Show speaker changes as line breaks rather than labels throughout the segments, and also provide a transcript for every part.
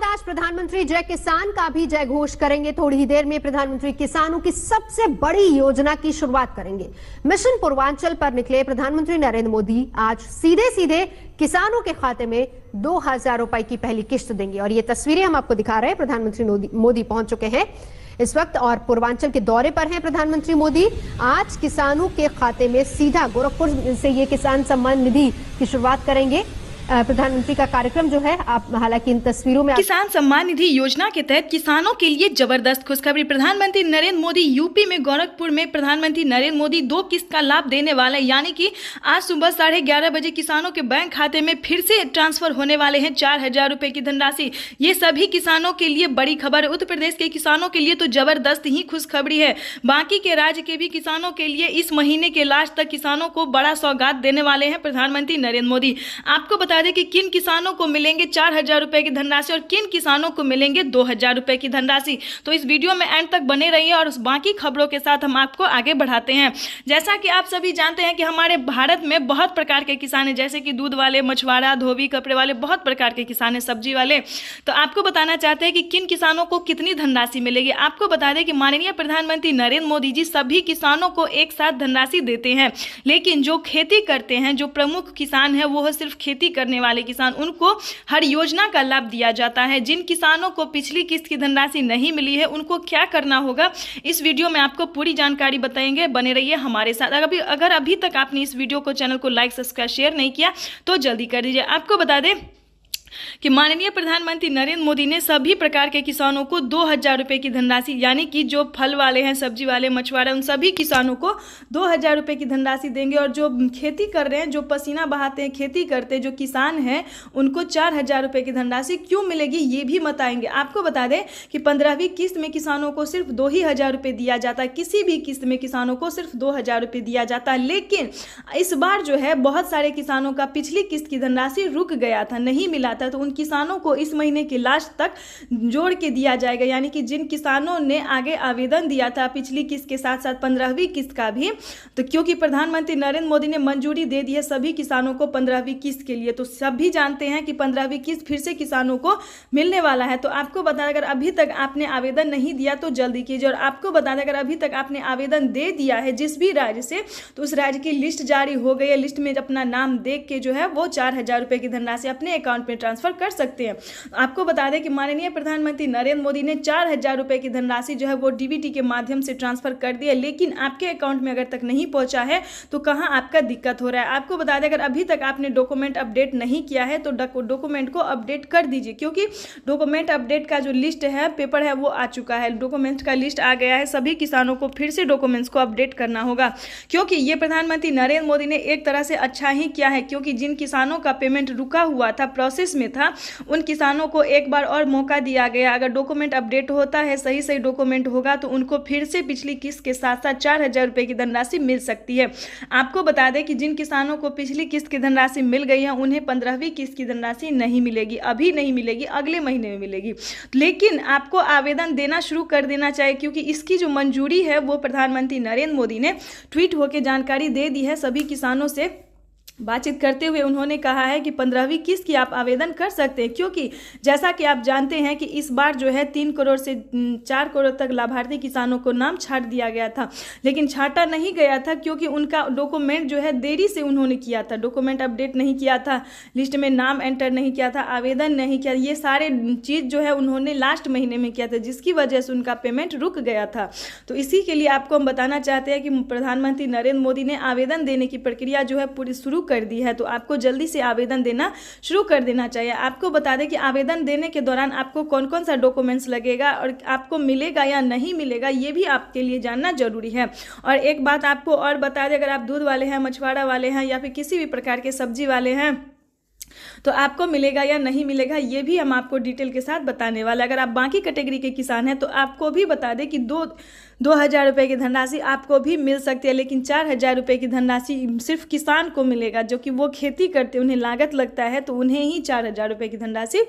आज प्रधानमंत्री जय किसान का भी जय घोष करेंगे। थोड़ी ही देर में प्रधानमंत्री किसानों की सबसे बड़ी योजना की शुरुआत करेंगे। मिशन पूर्वांचल पर निकले प्रधानमंत्री नरेंद्र मोदी आज सीधे सीधे किसानों के खाते में 2000 रुपए की पहली किश्त देंगे। और ये तस्वीरें हम आपको दिखा रहे हैं। प्रधानमंत्री मोदी पहुंच चुके हैं इस वक्त और पूर्वांचल के दौरे पर हैं प्रधानमंत्री मोदी। आज किसानों के खाते में सीधा गोरखपुर से ये किसान सम्मान निधि की शुरुआत करेंगे। प्रधानमंत्री का कार्यक्रम जो है, आप हालांकि इन तस्वीरों में
किसान सम्मान निधि योजना के तहत किसानों के लिए जबरदस्त खुशखबरी। प्रधानमंत्री नरेंद्र मोदी यूपी में गोरखपुर में प्रधानमंत्री नरेंद्र मोदी 2 किस्त का लाभ देने वाले, यानी कि आज सुबह 11:30 बजे किसानों के बैंक खाते में फिर से ट्रांसफर होने वाले हैं 4000 रुपए की धनराशि। ये सभी किसानों के लिए बड़ी खबर है। उत्तर प्रदेश के किसानों के लिए तो जबरदस्त ही खुशखबरी है। बाकी के राज्य के भी किसानों के लिए इस महीने के लास्ट तक किसानों को बड़ा सौगात देने वाले हैं प्रधानमंत्री नरेंद्र मोदी। आपको बता दें कि किन किसानों को मिलेंगे 4000 रुपए की धनराशि और किन किसानों को मिलेंगे 2000 रुपए की धनराशि। तो इस वीडियो में एंड तक बने रहिए और उस बाकी खबरों के साथ हम आपको आगे बढ़ाते हैं। जैसा कि आप सभी जानते हैं कि हमारे भारत में बहुत प्रकार के किसान हैं, जैसे कि दूध वाले, मछुआरा, धोबी, कपड़े वाले, बहुत प्रकार के किसान हैं, सब्जी वाले। तो आपको बताना चाहते हैं कि किन किसानों को कितनी धनराशि मिलेगी। आपको बता दें कि माननीय प्रधानमंत्री नरेंद्र मोदी जी सभी किसानों को एक साथ धनराशि देते हैं, लेकिन जो खेती करते हैं, जो प्रमुख किसान है, वो सिर्फ खेती करने वाले किसान, उनको हर योजना का लाभ दिया जाता है। जिन किसानों को पिछली किस्त की धनराशि नहीं मिली है, उनको क्या करना होगा, इस वीडियो में आपको पूरी जानकारी बताएंगे। बने रहिए हमारे साथ। अगर अभी तक आपने इस वीडियो को, चैनल को लाइक, सब्सक्राइब, शेयर नहीं किया तो जल्दी कर दीजिए। आपको बता दें कि माननीय प्रधानमंत्री नरेंद्र मोदी ने सभी प्रकार के किसानों को 2000 रुपए की धनराशि, यानी कि जो फल वाले हैं, सब्जी वाले, मछुआरे, उन सभी किसानों को 2000 रुपए की धनराशि देंगे। और जो खेती कर रहे हैं, जो पसीना बहाते हैं, खेती करते हैं, जो किसान हैं, उनको 4000 रुपए की धनराशि क्यों मिलेगी ये भी बताएंगे। आपको बता दें कि 15वीं किस्त में किसानों को सिर्फ 2000 रुपए दिया जाता है। किसी भी किस्त में किसानों को सिर्फ 2000 रुपए दिया जाता है। लेकिन इस बार जो है बहुत सारे किसानों का पिछली किस्त की धनराशि रुक गया था, नहीं मिला था, तो उन किसानों को इस महीने के लास्ट तक जोड़ के दिया जाएगा। यानी कि जिन किसानों ने आगे आवेदन दिया था पिछली किस्त के साथ साथ 15वीं किस्त का भी, तो क्योंकि प्रधानमंत्री नरेंद्र मोदी ने मंजूरी दे दी है सभी किसानों को 15वीं किस्त के लिए, तो सभी जानते हैं कि 15वीं किस्त फिर से किसानों को मिलने वाला है। तो आपको बता दें, अगर अभी तक आपने आवेदन नहीं दिया तो जल्दी कीजिए। और आपको बता दें, अगर अभी तक आपने आवेदन दे दिया है जिस भी राज्य से, तो उस राज्य की लिस्ट जारी हो गई है। लिस्ट में अपना नाम देख के जो है वो 4000 रुपए की धनराशि अपने अकाउंट में ट्रांसफर कर सकते हैं। आपको बता दें कि माननीय प्रधानमंत्री नरेंद्र मोदी ने 4000 रुपए की धनराशि जो है वो डीबीटी के माध्यम से ट्रांसफर कर दी है। लेकिन आपके अकाउंट में अगर तक नहीं पहुंचा है तो कहां आपका दिक्कत हो रहा है। आपको बता दें, अगर अभी तक आपने डॉक्यूमेंट अपडेट नहीं किया है तो डॉक्यूमेंट को अपडेट कर दीजिए, क्योंकि डॉक्यूमेंट अपडेट का जो लिस्ट है, पेपर है, वो आ चुका है। डॉक्यूमेंट का लिस्ट आ गया है। सभी किसानों को फिर से डॉक्यूमेंट्स को अपडेट करना होगा, क्योंकि ये प्रधानमंत्री नरेंद्र मोदी ने एक तरह से अच्छा ही किया है। क्योंकि जिन किसानों का पेमेंट रुका हुआ था, प्रोसेस में था, उन किसानों को एक बार और मौका दिया गया। अगर डॉक्यूमेंट अपडेट होता है, सही डॉक्यूमेंट होगा, तो उनको फिर से पिछली किस्त के साथ साथ 4000 रुपए की धनराशि मिल सकती है। आपको बता दें कि जिन किसानों को पिछली किस्त की धनराशि मिल गई है, उन्हें 15वीं किस्त की धनराशि नहीं मिलेगी, अभी नहीं मिलेगी, अगले महीने में मिलेगी। लेकिन आपको आवेदन देना शुरू कर देना चाहिए, क्योंकि इसकी जो मंजूरी है वो प्रधानमंत्री नरेंद्र मोदी ने ट्वीट होकर जानकारी दे दी है। सभी किसानों से बातचीत करते हुए उन्होंने कहा है कि 15वीं किस्त की आप आवेदन कर सकते हैं, क्योंकि जैसा कि आप जानते हैं कि इस बार जो है 3 करोड़ से 4 करोड़ तक लाभार्थी किसानों को नाम छाट दिया गया था। लेकिन छाटा नहीं गया था क्योंकि उनका डॉक्यूमेंट जो है देरी से उन्होंने किया था, डॉक्यूमेंट अपडेट नहीं किया था, लिस्ट में नाम एंटर नहीं किया था, आवेदन नहीं किया, ये सारे चीज़ जो है उन्होंने लास्ट महीने में किया था, जिसकी वजह से उनका पेमेंट रुक गया था। तो इसी के लिए आपको हम बताना चाहते हैं कि प्रधानमंत्री नरेंद्र मोदी ने आवेदन देने की प्रक्रिया जो है पूरी शुरू कर दी है। तो आपको जल्दी से आवेदन देना शुरू कर देना चाहिए। आपको बता दें कि आवेदन देने के दौरान आपको कौन कौन सा डॉक्यूमेंट्स लगेगा और आपको मिलेगा या नहीं मिलेगा, ये भी आपके लिए जानना जरूरी है। और एक बात आपको और बता दें, अगर आप दूध वाले हैं, मछुआरा वाले हैं, या फिर किसी भी प्रकार के सब्जी वाले हैं, तो आपको मिलेगा या नहीं मिलेगा ये भी हम आपको डिटेल के साथ बताने वाले। अगर आप बाकी कैटेगरी के किसान हैं तो आपको भी बता दें कि 2000 रुपए की धनराशि आपको भी मिल सकती है। लेकिन 4000 रुपए की धनराशि सिर्फ किसान को मिलेगा, जो कि वो खेती करते, उन्हें लागत लगता है, तो उन्हें ही 4000 रुपए की धनराशि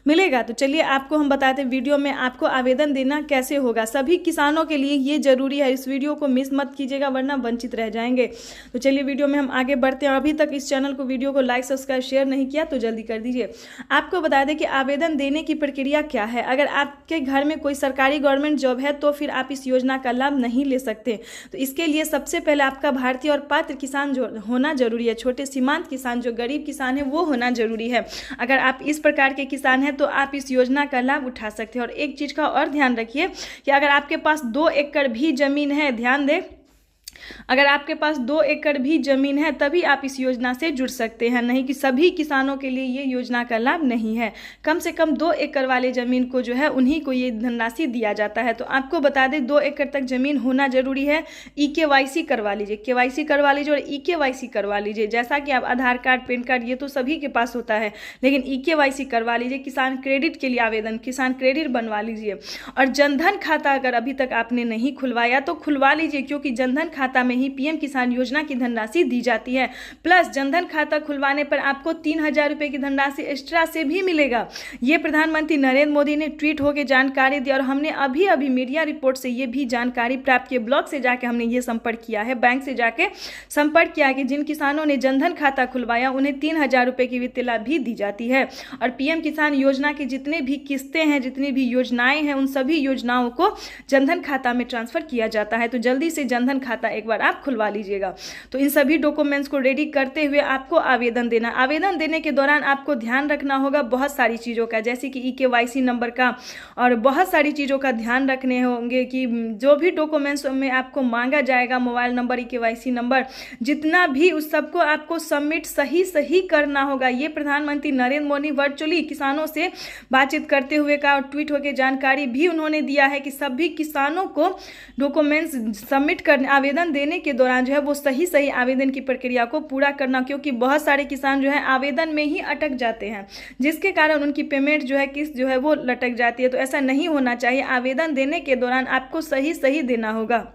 मिलेगा। तो चलिए आपको हम बताते हैं वीडियो में आपको आवेदन देना कैसे होगा। सभी किसानों के लिए ये जरूरी है, इस वीडियो को मिस मत कीजिएगा वरना वंचित रह जाएंगे। तो चलिए वीडियो में हम आगे बढ़ते हैं। अभी तक इस चैनल को, वीडियो को लाइक, सब्सक्राइब, शेयर नहीं किया तो जल्दी कर दीजिए। आपको बता दें कि आवेदन देने की प्रक्रिया क्या है। अगर आपके घर में कोई सरकारी गवर्नमेंट जॉब है तो फिर आप इस योजना का लाभ नहीं ले सकते। तो इसके लिए सबसे पहले आपका भारतीय और पात्र किसान जो होना जरूरी है। छोटे सीमांत किसान, जो गरीब किसान है, वो होना जरूरी है। अगर आप इस प्रकार के किसान हैं तो आप इस योजना का लाभ उठा सकते हैं। और एक चीज़ का और ध्यान रखिए कि अगर आपके पास 2 एकड़ भी जमीन है, ध्यान दें, अगर आपके पास 2 एकड़ भी जमीन है तभी आप इस योजना से जुड़ सकते हैं, नहीं कि सभी किसानों के लिए ये योजना का लाभ नहीं है। कम से कम 2 एकड़ वाले जमीन को जो है उन्हीं को ये धनराशि दिया जाता है। तो आपको बता दें 2 एकड़ तक जमीन होना जरूरी है। EKYC करवा लीजिए, KYC करवा लीजिए और EKYC करवा लीजिए। जैसा कि आप आधार कार्ड, पैन कार्ड, ये तो सभी के पास होता है, लेकिन EKYC करवा लीजिए। किसान क्रेडिट के लिए आवेदन, किसान क्रेडिट बनवा लीजिए। और जनधन खाता अगर अभी तक आपने नहीं खुलवाया तो खुलवा लीजिए, क्योंकि जनधन खाता में ही PM किसान योजना की धनराशि दी जाती है। प्लस जनधन खाता खुलवाने पर आपको 3000 रुपए की धनराशि एक्स्ट्रा से भी मिलेगा। ये प्रधानमंत्री नरेंद्र मोदी ने ट्वीट होकर जानकारी दी और हमने अभी अभी मीडिया रिपोर्ट से ये भी जानकारी प्राप्त की। ब्लॉक से जाके हमने ये संपर्क किया है, बैंक से जाके संपर्क किया कि जिन किसानों ने जनधन खाता खुलवाया उन्हें 3000 रुपए की वित्तीय लाभ भी दी जाती है। और PM किसान योजना की जितने भी किस्तें हैं, जितनी भी योजनाएं हैं, उन सभी योजनाओं को जनधन खाता में ट्रांसफर किया जाता है। तो जल्दी से जनधन खाता एक बार आप खुलवा लीजिएगा। तो इन सभी डॉक्यूमेंट्स को रेडी करते हुए आपको आवेदन देना। आवेदन देने के दौरान आपको ध्यान रखना होगा बहुत सारी चीज़ों का, जैसे कि EKYC नंबर का, और बहुत सारी चीज़ों का ध्यान रखने होंगे कि जो भी डॉक्यूमेंट्स में आपको मांगा जाएगा, मोबाइल नंबर, EKYC नंबर, जितना भी, उस सबको आपको सबमिट सही करना होगा। ये प्रधानमंत्री नरेंद्र मोदी वर्चुअली किसानों से बातचीत करते हुए का और ट्वीट होकर जानकारी भी उन्होंने दिया है कि सभी किसानों को डॉक्यूमेंट्स सबमिट करने, आवेदन देने के दौरान जो है वो सही आवेदन की प्रक्रिया को पूरा करना, क्योंकि बहुत सारे किसान जो है आवेदन में ही अटक जाते हैं, जिसके कारण उनकी पेमेंट जो है किस्त जो है वो लटक जाती है। तो ऐसा नहीं होना चाहिए। आवेदन देने के दौरान आपको सही देना होगा।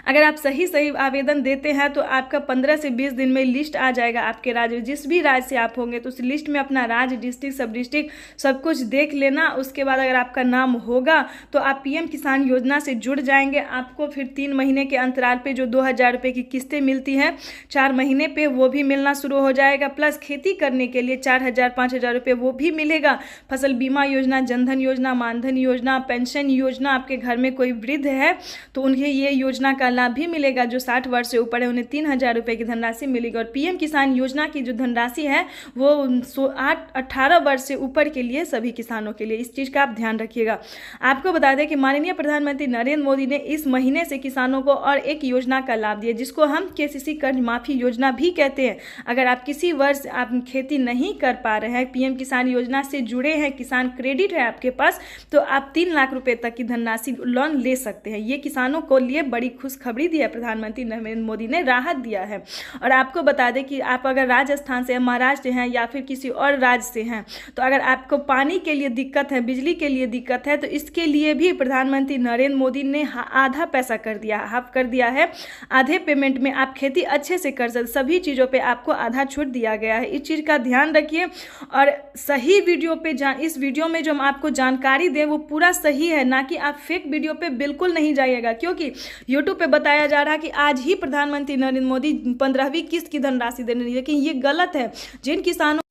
अगर आप सही आवेदन देते हैं तो आपका 15 से 20 दिन में लिस्ट आ जाएगा आपके राज्य, जिस भी राज्य से आप होंगे तो उस लिस्ट में अपना राज्य, डिस्ट्रिक्ट, सब डिस्ट्रिक्ट सब कुछ देख लेना। उसके बाद अगर आपका नाम होगा तो आप PM किसान योजना से जुड़ जाएंगे। आपको फिर 3 महीने के अंतराल पे जो 2000 रुपये की किस्तें मिलती हैं 4 महीने पे, वो भी मिलना शुरू हो जाएगा। प्लस खेती करने के लिए 4000, 5000 रुपये वो भी मिलेगा। फसल बीमा योजना, जनधन योजना, मानधन योजना, पेंशन योजना, आपके घर में कोई वृद्ध है तो उन्हें ये योजना का लाभ भी मिलेगा। जो 60 वर्ष से ऊपर है उन्हें 3000 रुपये की धनराशि मिलेगी। और PM किसान योजना की जो धनराशि है वो 18 वर्ष से ऊपर के लिए सभी किसानों के लिए, इस चीज़ का आप ध्यान रखिएगा। आपको बता दें कि माननीय प्रधानमंत्री नरेंद्र मोदी ने इस महीने से किसानों को और एक योजना का लाभ दिया, जिसको हम KCC कर्ज माफी योजना भी कहते हैं। अगर आप किसी वर्ष आप खेती नहीं कर पा रहे हैं, PM किसान योजना से जुड़े हैं, किसान क्रेडिट है आपके पास, तो आप 3 लाख रुपए तक की धनराशि लोन ले सकते हैं। ये किसानों को लिए बड़ी खुशखबरी दी है प्रधानमंत्री नरेंद्र मोदी ने, राहत दिया है। और आपको बता दें कि आप अगर राजस्थान से, महाराष्ट्र हैं या फिर किसी और राज्य से हैं, तो अगर आपको पानी के लिए दिक्कत है, बिजली के लिए दिक्कत है, तो इसके लिए भी प्रधानमंत्री नरेंद्र मोदी ने आधा पैसा कर दिया, हाफ कर दिया है। आधे पेमेंट में आप खेती अच्छे से कर सकते, सभी चीज़ों पे आपको आधा छूट दिया गया है। इस चीज़ का ध्यान रखिए और सही वीडियो पे इस वीडियो में जो हम आपको जानकारी दें वो पूरा सही है, ना कि आप फेक वीडियो पे बिल्कुल नहीं जाइएगा। क्योंकि यूट्यूब पे बताया जा रहा है कि आज ही प्रधानमंत्री नरेंद्र मोदी 15वीं किस्त की धनराशि देने, लेकिन ये गलत है। जिन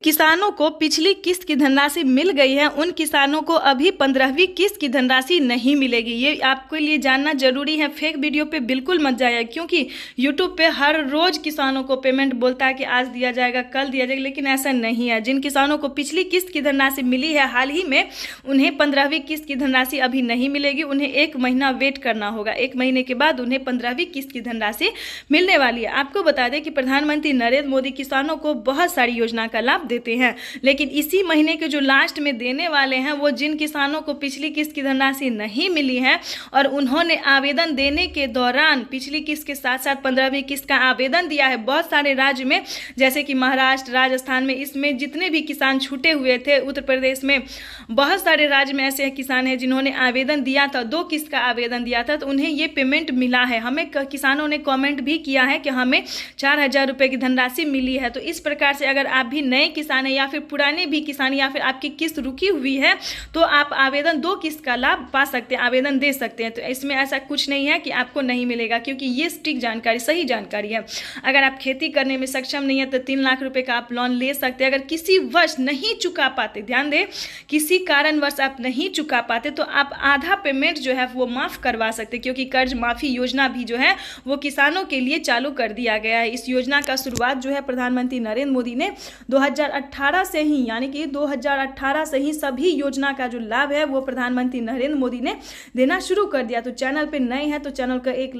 किसानों को पिछली किस्त की धनराशि मिल गई है, उन किसानों को अभी 15वीं किस्त की धनराशि नहीं मिलेगी। ये आपको लिए जानना जरूरी है। फेक वीडियो पे बिल्कुल मत जाइए, क्योंकि यूट्यूब पे हर रोज किसानों को पेमेंट बोलता है कि आज दिया जाएगा, कल दिया जाएगा, लेकिन ऐसा नहीं है। जिन किसानों को पिछली किस्त की धनराशि मिली है हाल ही में, उन्हें 15वीं किस्त की धनराशि अभी नहीं मिलेगी। उन्हें 1 महीना वेट करना होगा। 1 महीने के बाद उन्हें 15वीं किस्त की धनराशि मिलने वाली है। आपको बता दें कि प्रधानमंत्री नरेंद्र मोदी किसानों को बहुत सारी योजना का लाभ देते हैं, लेकिन इसी महीने के जो लास्ट में देने वाले हैं वो जिन किसानों को पिछली किस्त की धनराशि नहीं मिली है और उन्होंने आवेदन देने के दौरान पिछली किस्त के साथ साथ 15वीं किस्त का आवेदन दिया है, बहुत सारे राज्य में, जैसे कि महाराष्ट्र, राजस्थान में, इसमें जितने भी किसान छूटे हुए थे, उत्तर प्रदेश में, बहुत सारे राज्य में ऐसे किसान हैं जिन्होंने आवेदन दिया था, 2 किस्त का आवेदन दिया था, तो उन्हें ये पेमेंट मिला है। है। हमें किसानों ने कमेंट भी किया है कि हमें 4,000 रुपये की धनराशि मिली है। तो इस प्रकार से अगर आप भी नए किसान हैं या फिर पुराने भी किसान या फिर आपकी किस्त रुकी हुई है तो आप आवेदन 2 किस्त का लाभ पा सकते हैं, आवेदन दे सकते हैं। तो इसमें ऐसा कुछ नहीं है कि आपको नहीं मिलेगा, क्योंकि ये सटीक जानकारी, सही जानकारी है। अगर आप खेती करने में सक्षम नहीं है तो 3 लाख रुपए का आप लोन ले सकते हैं। अगर किसी वर्ष नहीं चुका पाते, ध्यान दें, किसी कारणवश आप नहीं चुका पाते तो आप आधा पेमेंट जो है वो माफ़ करवा सकते हैं, क्योंकि कर्ज माफ़ी योजना भी जो है वो किसानों के लिए चालू कर दिया गया है। इस योजना का शुरुआत जो है प्रधानमंत्री नरेंद्र मोदी ने 2018 से ही, यानी कि 2018 से ही सभी योजना का जो लाभ है वो प्रधानमंत्री नरेंद्र मोदी ने देना शुरू कर दिया। तो चैनल पे नए हैं तो चैनल का एक